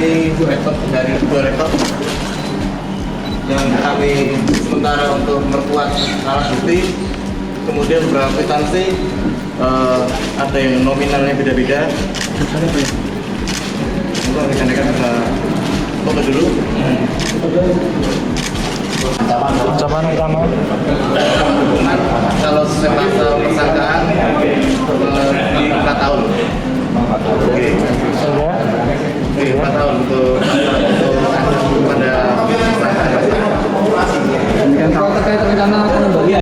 ini dari 2 laptop yang kami sementara untuk memperkuat alat bukti. Kemudian beberapa kwitansi ada yang nominalnya beda-beda. Untuk rekan-rekan bisa foto dulu. Ancaman utama Hukuman kalau sesuai pasal persangkaan di 4 tahun. Oke. Oke, 4 tahun untuk pada persangkaan. Kalau terkait rencana pengembalian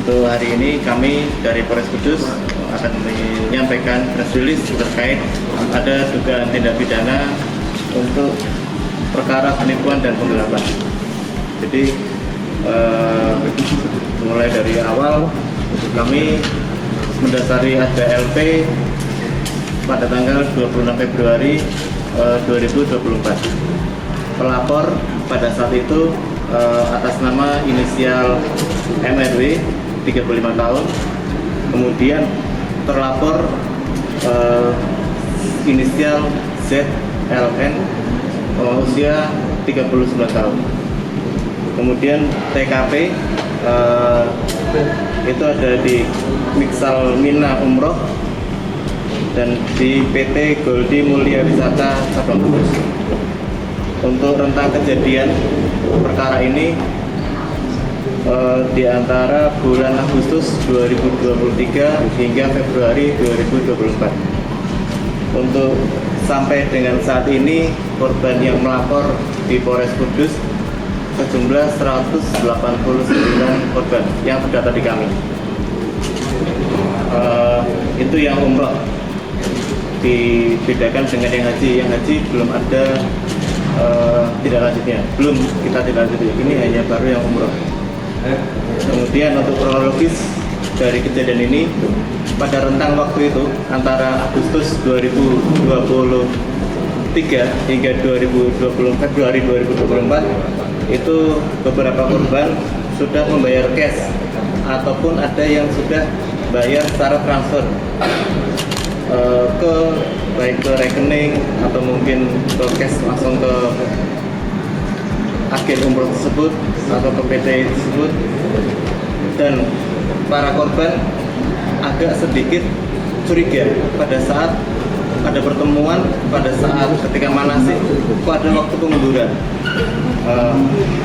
Untuk hari ini kami dari Polres Kudus akan menyampaikan press release terkait ada dugaan tindak pidana untuk perkara penipuan dan penggelapan. Jadi mulai dari awal kami mendasari ada LP pada tanggal 26 Februari 2024. Pelapor pada saat itu atas nama inisial MRW 35 tahun, kemudian terlapor inisial ZLN usia 39 tahun. Kemudian TKP itu ada di Miksal Mina Umroh dan di PT Goldi Mulia Wisata Cabang Kudus. Untuk rentang kejadian perkara ini di antara bulan Agustus 2023 hingga Februari 2024. Untuk sampai dengan saat ini korban yang melapor di Polres Kudus sejumlah 189 korban yang terdata di kami. Itu yang umroh. Dibedakan dengan yang haji. Yang haji belum ada tidak lanjutnya, belum kita tidak lanjut. Ini hanya baru yang umroh. Kemudian untuk kronologis dari kejadian ini, pada rentang waktu itu antara Agustus 2023 hingga Februari 2024 itu beberapa korban sudah membayar cash ataupun ada yang sudah bayar secara transfer ke baik ke rekening atau mungkin ke cash langsung ke agen umroh tersebut atau ke PT tersebut. Dan para korban agak sedikit curiga pada saat ada pertemuan, pada saat ketika manasik kok ada waktu pengunduran.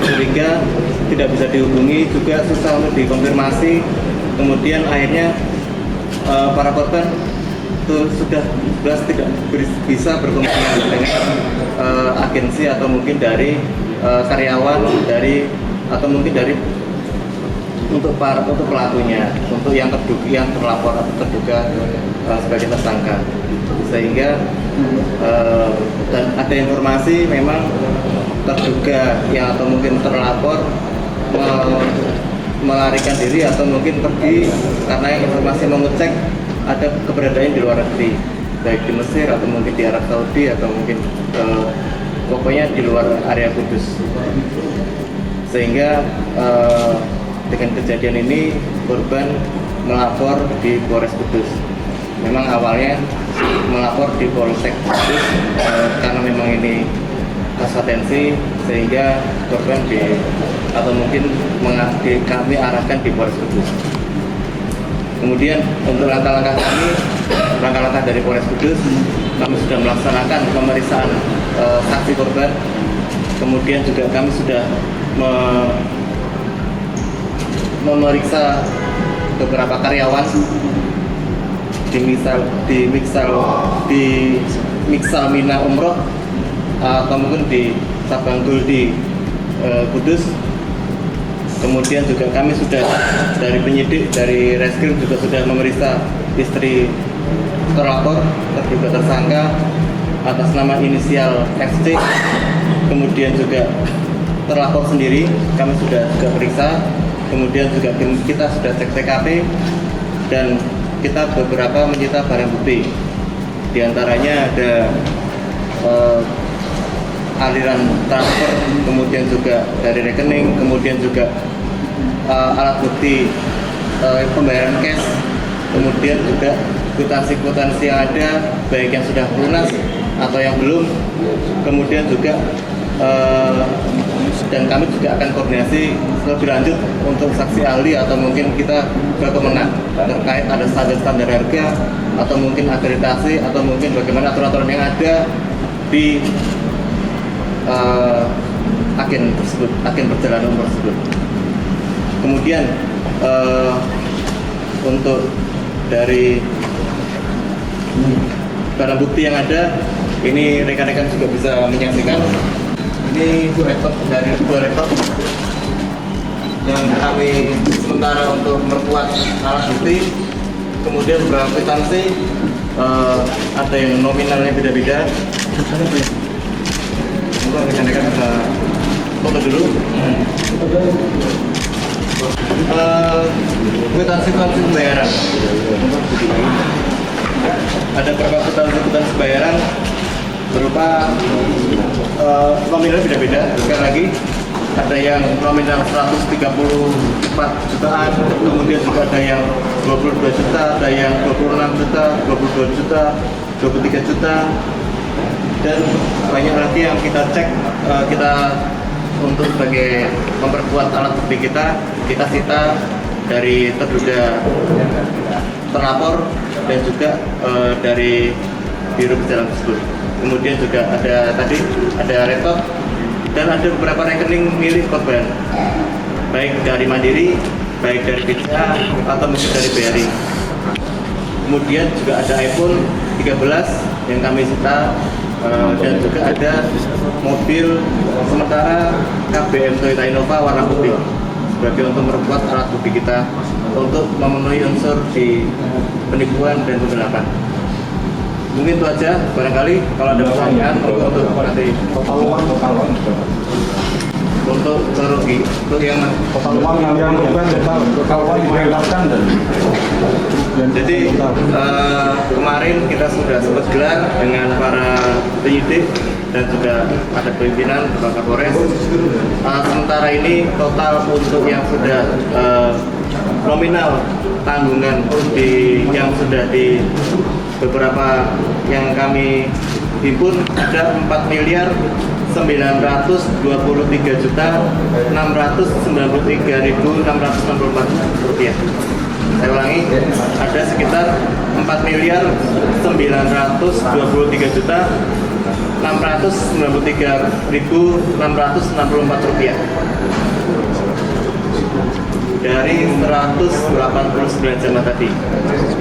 Curiga, tidak bisa dihubungi, juga susah untuk dikonfirmasi. Kemudian akhirnya para korban sudah tidak bisa berkomunikasi dengan agensi atau mungkin dari karyawan dari atau mungkin dari untuk pelakunya, untuk yang terlapor atau terduga sebagai tersangka. Sehingga dan ada informasi memang terduga yang atau mungkin terlapor melarikan diri atau mungkin pergi karena informasi mengecek ada keberadaan di luar negeri, baik di Mesir atau mungkin di Arab Saudi atau mungkin pokoknya di luar area Kudus. Sehingga dengan kejadian ini korban melapor di Polres Kudus. Memang awalnya melapor di Polsek Kudus karena memang ini kasus atensi, sehingga korban atau mungkin kami arahkan di Polres Kudus. Kemudian untuk langkah-langkah dari Polres Kudus, kami sudah melaksanakan pemeriksaan saksi korban. Kemudian juga kami sudah memeriksa beberapa karyawan di Miksal Mina Umroh atau mungkin di Cabang Goldi Kudus. Kemudian juga kami sudah dari penyidik dari Reskrim juga sudah memeriksa istri terlapor terduga tersangka atas nama inisial FC. Kemudian juga terlapor sendiri kami sudah periksa. Kemudian juga kita sudah cek TKP dan kita beberapa menyita barang bukti. Di antaranya ada aliran transfer, kemudian juga dari rekening, kemudian juga alat bukti pembayaran cash, kemudian juga kwitansi-kwitansi yang ada, baik yang sudah lunas atau yang belum, kemudian juga dan kami juga akan koordinasi lebih lanjut untuk saksi ahli atau mungkin kita ke Kemenang terkait ada standar harga atau mungkin akreditasi atau mungkin bagaimana aturan-aturan yang ada di agen tersebut, agen perjalanan tersebut. Kemudian untuk dari barang bukti yang ada, ini rekan-rekan juga bisa menyaksikan. Ini laptop dari dua laptop yang kami sementara untuk memperkuat alat bukti. Kemudian beberapa kwitansi, ada yang nominalnya beda-beda. Mungkin rekan-rekan bisa foto dulu. Kwitansi pembayaran. Ada beberapa kwitansi pembayaran berupa nominal beda-beda. Sekali lagi, ada yang nominal 134 jutaan, kemudian juga ada yang 22 juta, ada yang 26 juta, 22 juta, 23 juta, dan banyak lagi yang kita cek. Kita untuk sebagai memperkuat alat bukti kita sita dari terduga terlapor dan juga dari biro berjalan tersebut. Kemudian juga ada laptop dan ada beberapa rekening milik korban, baik dari Mandiri, baik dari BCA atau mungkin dari BRI. Kemudian juga ada iPhone 13 yang kami sita, dan juga ada mobil sementara KBM Toyota Innova warna putih sebagai untuk memperkuat alat bukti kita untuk memenuhi unsur di penipuan dan penggelapan. Mungkin itu aja, barangkali kalau ada pertanyaan untuk nanti untuk kerugi, untuk yang Total uang yang total uang dibayarkan dan jadi kemarin kita sudah sempat gelar dengan para penyidik dan juga ada pimpinan Bapak Kapolres. Sementara ini total untuk yang sudah nominal tanggungan yang sudah di beberapa yang kami himpun ada 4.693.693.664 rupiah. Saya ulangi, ada sekitar 4.993.693.664 rupiah dari 189 jemaah tadi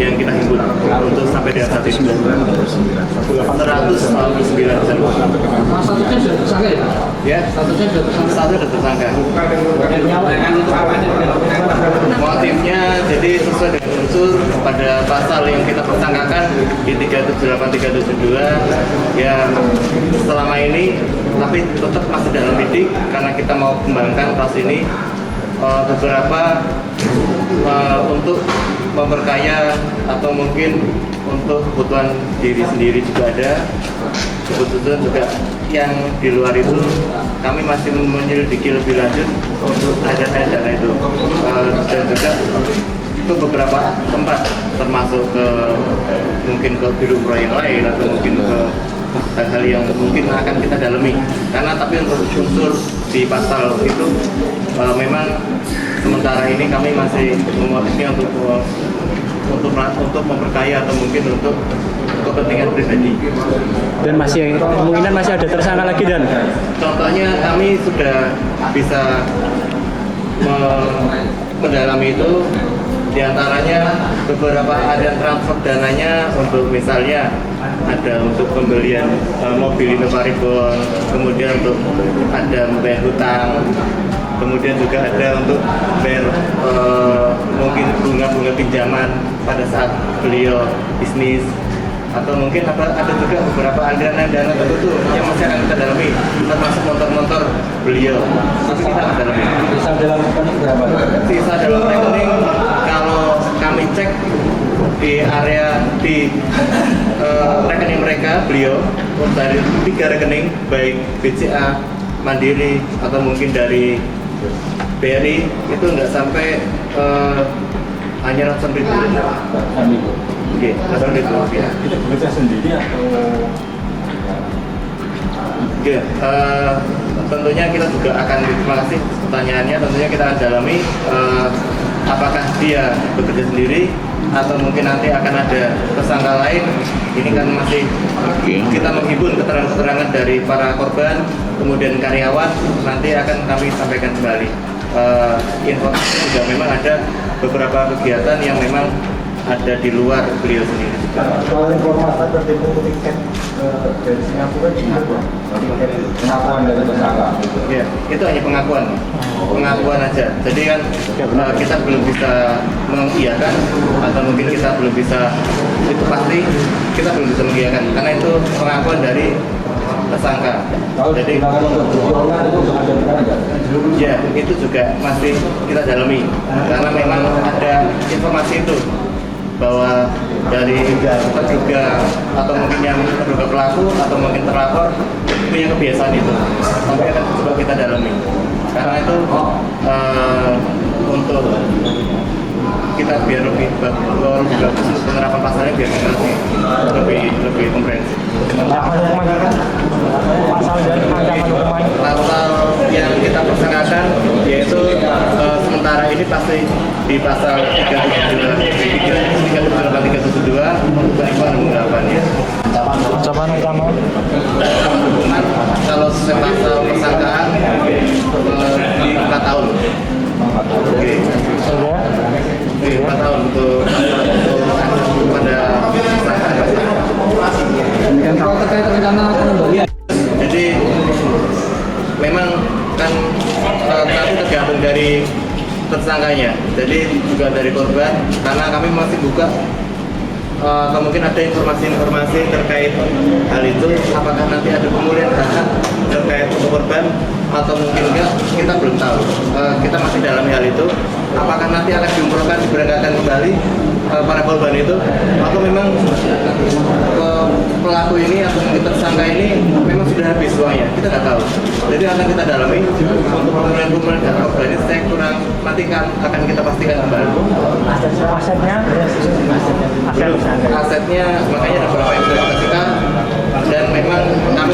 yang kita himpun untuk sampai di saat ini 189 jemaah. Statusnya sudah tersangka ya? Ya, statusnya sudah tersangka. Motifnya jadi sesuai dengan unsur pada pasal yang kita persangkakan di 378 372 ya selama ini, tapi tetap masih dalam lidik karena kita mau kembangkan kasus ini. Beberapa untuk memperkaya atau mungkin untuk kebutuhan diri sendiri juga ada, kebutuhan juga yang di luar itu kami masih menyelidiki lebih lanjut untuk ada dana itu, dan juga itu beberapa tempat termasuk ke mungkin ke biro yang lain atau mungkin ke hal-hal yang mungkin akan kita dalami karena tapi untuk unsur di pasal itu memang sementara ini kami masih memotifnya untuk memperkaya atau mungkin untuk kepentingan pribadi. dan kemungkinan masih ada tersangka lagi dan Contohnya kami sudah bisa mendalami itu, diantaranya beberapa ada transfer dananya untuk misalnya ada untuk pembelian mobil Innova Reborn, kemudian untuk ada membayar hutang, kemudian juga ada untuk bayar mungkin bunga-bunga pinjaman pada saat beliau bisnis, atau mungkin ada juga beberapa aliran dana tertentu yang masih akan kita dalami, termasuk motor-motor beliau. Itu kita akan dalami. Sisa dalam rekening berapa? Sisa dalam rekening kalau kami cek di area di rekening mereka beliau dari 3 rekening, baik BCA, Mandiri atau mungkin dari BRI, itu nggak sampai hanya ratusan ribu. Oke, ratusan ribu rupiah. Itu bekerja sendiri atau? Oke, tentunya kita juga akan, terima kasih pertanyaannya, tentunya kita akan dalami apakah dia bekerja sendiri atau mungkin nanti akan ada tersangka lain. Ini kan masih kita menghimpun keterangan-keterangan dari para korban, kemudian karyawan, nanti akan kami sampaikan kembali. Informasi juga memang ada beberapa kegiatan yang memang ada di luar beliau sendiri. Soal informasi tertipu tiket dari Singapura di Singapura. Pengakuan dari tersangka. Ya, itu hanya pengakuan aja. Jadi kan kita belum bisa mengiyakan atau mungkin kita belum bisa, itu pasti kita belum bisa mengiyakan karena itu pengakuan dari tersangka. Jadi ya itu juga masih kita dalami karena memang ada informasi itu bahwa dari terduga atau mungkin yang terduga pelaku atau mungkin terlapor punya kebiasaan itu, tapi akan coba kita dalami karena itu untuk kita biar lebih bagus penerapan pasalnya biar kita lebih komprehensif. Pasal dan ancaman hukuman. Pasal yang kita persangkakan yaitu sementara ini pasti di pasal 378 372 Ancaman utama. hukuman kalau sesuai pasal persangkaan di 4 tahun. Oke. Oke, 4 tahun untuk pada tersangka. Kalau terkait rencana pengembalian, Jadi memang kan nanti tergantung dari tersangkanya, jadi juga dari korban, karena kami masih buka atau mungkin ada informasi-informasi terkait hal itu, apakah nanti ada pemulihan hak terkait untuk korban atau mungkin enggak, kita belum tahu. Kita masih dalam hal itu, apakah nanti akan diumrohkan, diberangkatkan kembali para korban itu, atau memang pelaku ini atau mungkin tersangka ini memang sudah habis uangnya, kita nggak tahu. Jadi akan kita dalami untuk pemulihan hak korban ini, saya kurang, nanti akan kita pastikan kembali. Asetnya makanya ada beberapa yang sudah kita dan memang kami